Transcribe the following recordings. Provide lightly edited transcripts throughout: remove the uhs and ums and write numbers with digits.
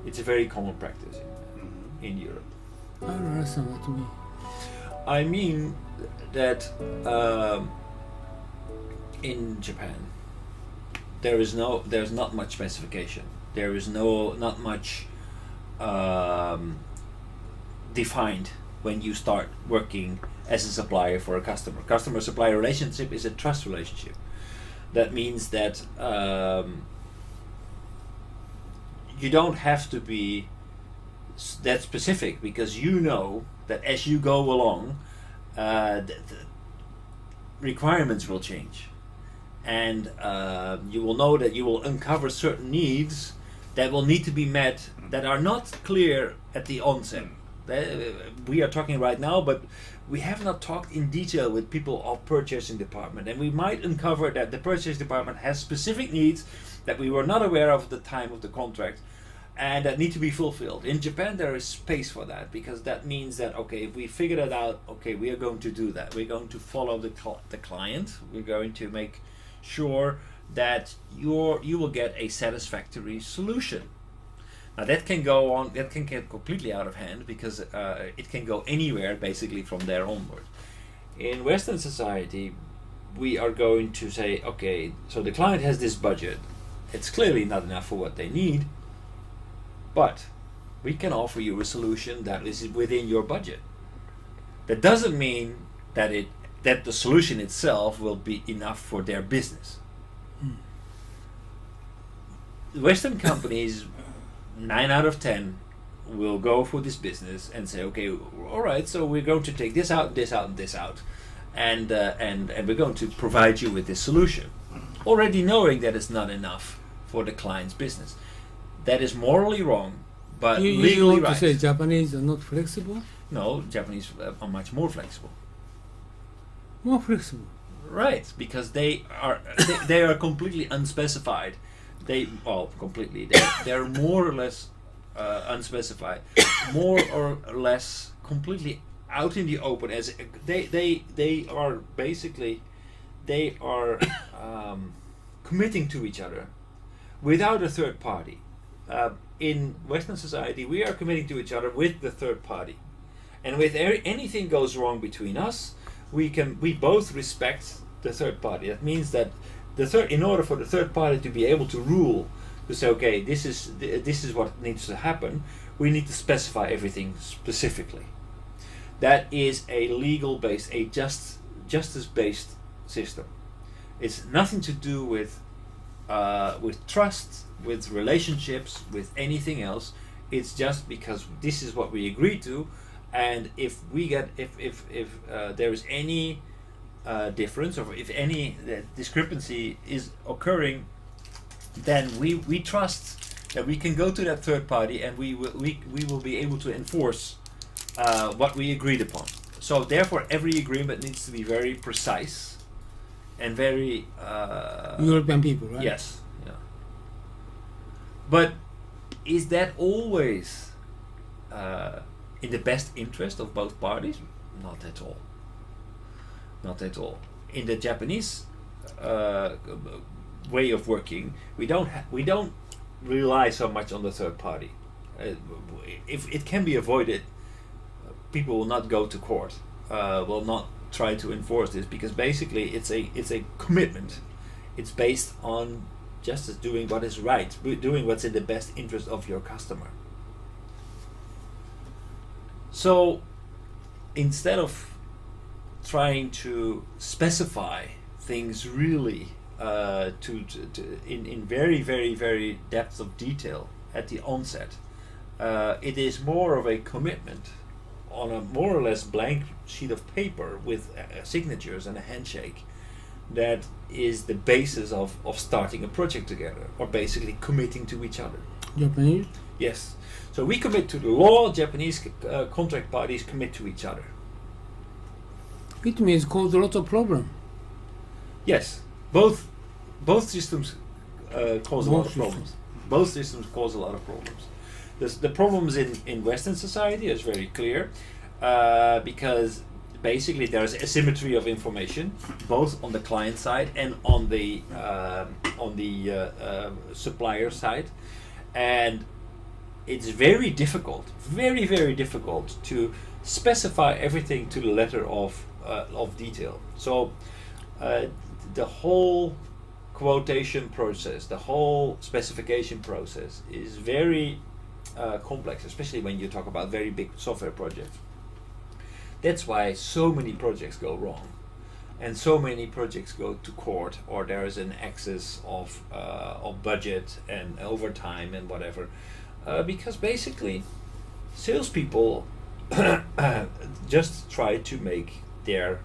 It's a very common practice in Europe. I don't understand what you mean. I mean that in Japan there's not much specification. There is not much defined when you start working as a supplier for a customer. Customer-supplier relationship is a trust relationship. That means that you don't have to be that specific, because you know that as you go along, the requirements will change, and you will know that you will uncover certain needs that will need to be met that are not clear at the onset. We are talking right now, but we have not talked in detail with people of purchasing department, and we might uncover that the purchasing department has specific needs that we were not aware of at the time of the contract, and that need to be fulfilled. In Japan there is space for that, because that means that, okay, if we figure it out, okay, we are going to do that. We're going to follow the client. We're going to make sure that you will get a satisfactory solution. Now that can go on, that can get completely out of hand, because it can go anywhere basically from there onward. In Western society, we are going to say, okay, so the client has this budget. It's clearly not enough for what they need, but we can offer you a solution that is within your budget. That doesn't mean that the solution itself will be enough for their business. Western companies, 9 out of 10 will go for this business and say, okay, all right, so we're going to take this out, this out, and this out, and we're going to provide you with this solution, already knowing that it's not enough for the client's business. That is morally wrong, but legally you want right. to say Japanese are not flexible? No, Japanese are much more flexible. More flexible. Right, because they are completely unspecified. They are more or less unspecified, more or less completely out in the open. As they are basically committing to each other without a third party. In Western society, we are committing to each other with the third party, and if anything goes wrong between us, we both respect the third party. That means that in order for the third party to be able to rule, to say, okay, this is what needs to happen, we need to specify everything specifically. That is a legal-based, a justice-based system. It's nothing to do with trust, with relationships, with anything else. It's just because this is what we agreed to, and if there is any difference, or if any discrepancy is occurring, then we trust that we can go to that third party, and we will be able to enforce what we agreed upon. So therefore, every agreement needs to be very precise and very European people, right? Yes. Yeah. But is that always in the best interest of both parties? Not at all. Not at all. In the Japanese way of working, we don't rely so much on the third party. If it can be avoided, people will not go to court. Will not try to enforce this, because basically it's a commitment. It's based on justice, doing what is right, doing what's in the best interest of your customer. So instead of trying to specify things really in very, very, very depth of detail at the onset, it is more of a commitment on a more or less blank sheet of paper with signatures and a handshake. That is the basis of starting a project together, or basically committing to each other. Japanese? Yes. So we commit to the law, Japanese contract parties commit to each other. It means cause a lot of problem. Yes. Both systems cause a lot of problems. Both systems cause a lot of problems. The problems in Western society is very clear, because basically there's asymmetry of information, both on the client side and on the supplier side, and it's very difficult, very, very difficult to specify everything to the letter of detail. So the whole quotation process, the whole specification process is very complex, especially when you talk about very big software projects. That's why so many projects go wrong, and so many projects go to court, or there is an excess of budget and overtime and whatever, because basically salespeople just try to make their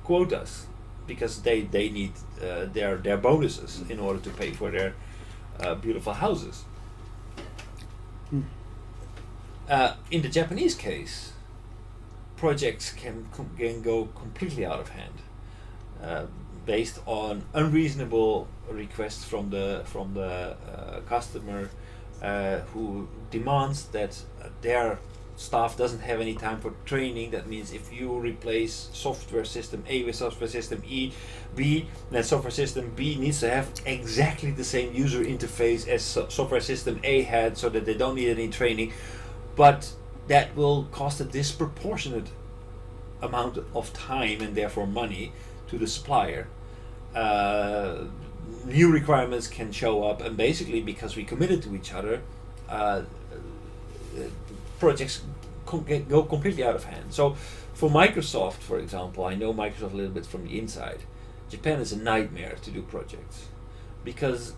quotas, because they need their bonuses in order to pay for their beautiful houses. In the Japanese case, projects can go completely out of hand, based on unreasonable requests from the customer, who demands that their staff doesn't have any time for training. That means if you replace software system A with software system B, then software system B needs to have exactly the same user interface as software system A had, so that they don't need any training. But that will cost a disproportionate amount of time and therefore money to the supplier. New requirements can show up, and basically because we committed to each other, projects go completely out of hand. So for Microsoft, for example, I know Microsoft a little bit from the inside. Japan is a nightmare to do projects, because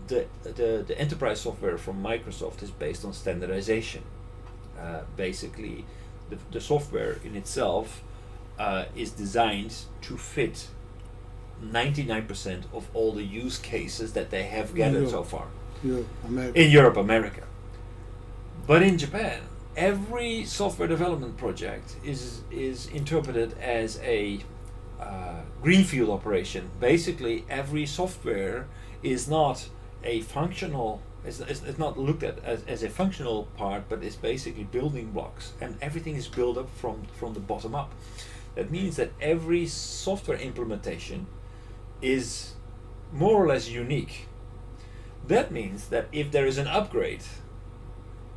the enterprise software from Microsoft is based on standardization. Basically, the software in itself is designed to fit 99% of all the use cases that they have gathered so far. In Europe, America. But in Japan, every software development project is interpreted as a greenfield operation. Basically, every software is not a functional, it's not looked at as a functional part, but it's basically building blocks, and everything is built up from the bottom up. That means that every software implementation is more or less unique. That means that if there is an upgrade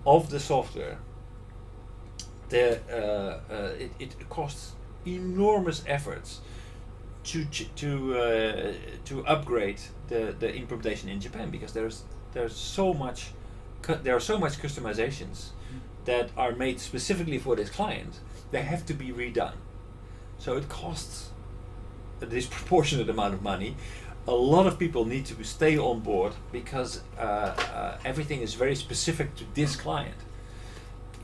of the software, it costs enormous efforts to upgrade the implementation in Japan, because there are so much customizations that are made specifically for this client. They have to be redone, so it costs a disproportionate amount of money. A lot of people need to stay on board, because everything is very specific to this client.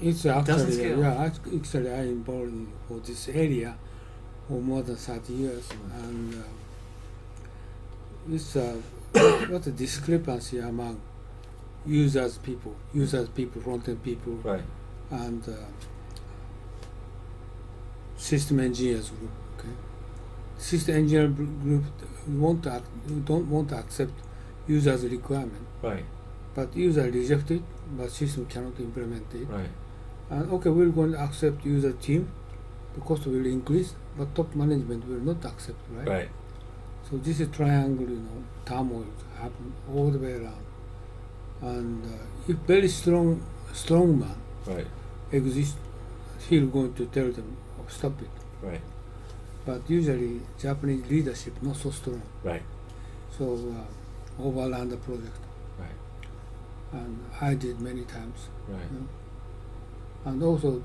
It's actually, actually I'm involved for this area for more than 30 years, and it's what a discrepancy among users people, front-end people, Right. and system engineers group. Okay, system engineer group don't want to accept users' requirement, Right. but user reject it, but system cannot implement it. Right. And okay, we're going to accept user team, the cost will increase, but top management will not accept, right? Right. So this is triangle, turmoil happen all the way around. And if very strong man Right. exists, he's going to tell them, oh, stop it. Right. But usually Japanese leadership not so strong, Right. so overrun the project. Right. And I did many times. Right. You know. And also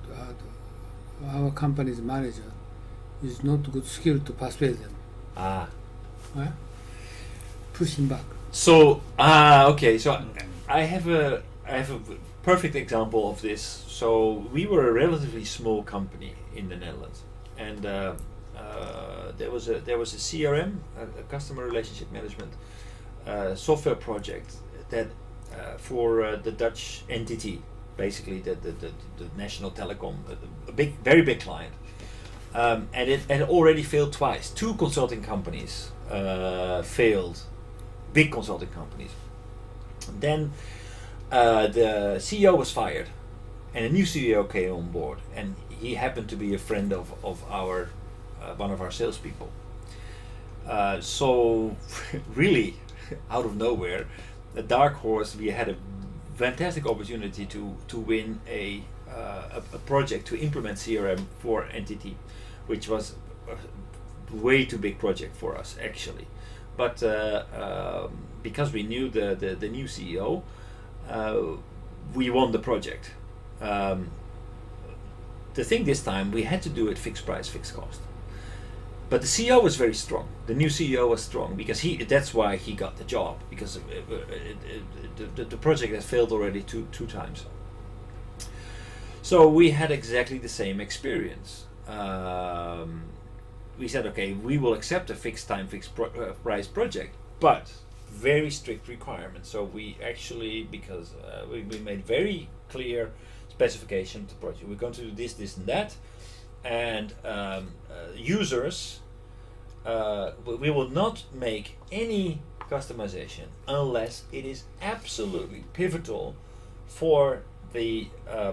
our company's manager is not good skill to persuade them. Right? Push him back. So okay. So I have a perfect example of this. So we were a relatively small company in the Netherlands, and there was a CRM, a customer relationship management software project that for the Dutch entity, basically the national telecom, a very big client, and it had already failed twice. Two consulting companies failed, big consulting companies. And then the CEO was fired, and a new CEO came on board, and he happened to be a friend of our one of our salespeople. So really, out of nowhere, a dark horse, we had a fantastic opportunity to win a project to implement CRM for NTT, which was a way too big project for us actually. But because we knew the new CEO, we won the project. The thing this time, we had to do it fixed price, fixed cost. But the CEO was very strong. The new CEO was strong because that's why he got the job, because the project had failed already two times. So we had exactly the same experience. We said, okay, we will accept a fixed time, fixed price project, but very strict requirements. So we actually, because we made very clear specification to the project. We're going to do this, this, and that, and users, we will not make any customization unless it is absolutely pivotal for the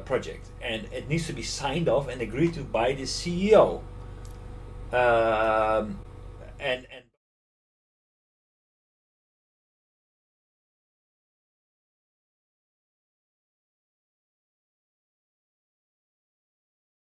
project, and it needs to be signed off and agreed to by the CEO. And